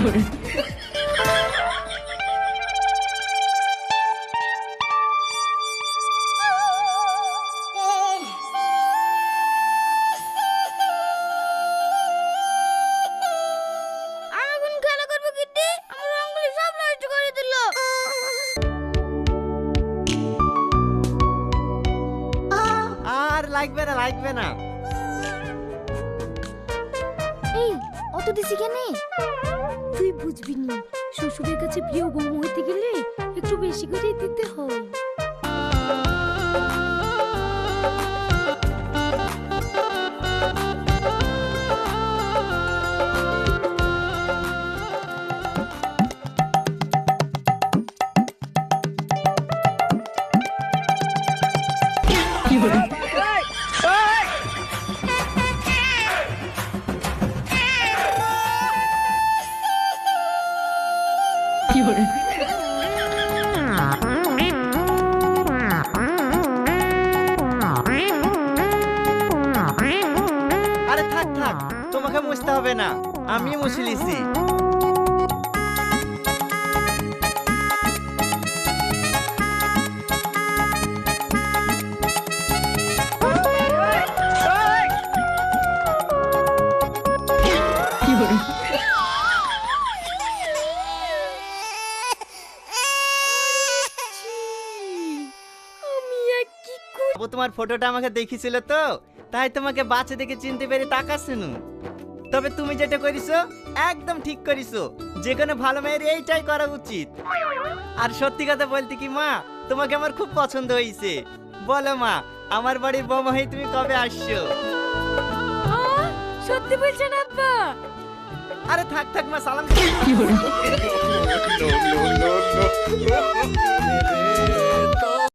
এখন খেলা করবো কিট্টি, আমার রঙগুলি সব নষ্ট করে দিল। আর লাগবে না। এই অত দিছি কেন? তুই বুঝবি না, শ্বশুরের কাছে প্রিয় বউ হইতে গেলে একটু বেশি করে দিতে হয়। আরে থাক তোমাকে মুছতে হবে না, আমি মুছে লিছি। তোমার ফটোটা আমাকে দেখিছিল তো, তাই তোমাকে বাচ্চা দেখে চিনতে পেরে তাকাচ্ছিনু। তবে তুমি যেটা করিছো একদম ঠিক করিছো, যে কোনো ভালো মেয়ের এইটাই করা উচিত। আর সত্যি কথা বলতে কি মা, তোমাকে আমার খুব পছন্দ হয়েছে। বলো মা, আমার বাড়ির বৌমা হয়ে তুমি কবে আসছো? সত্যি বলছেন আব্বা? আরে থাক মা, সালাম।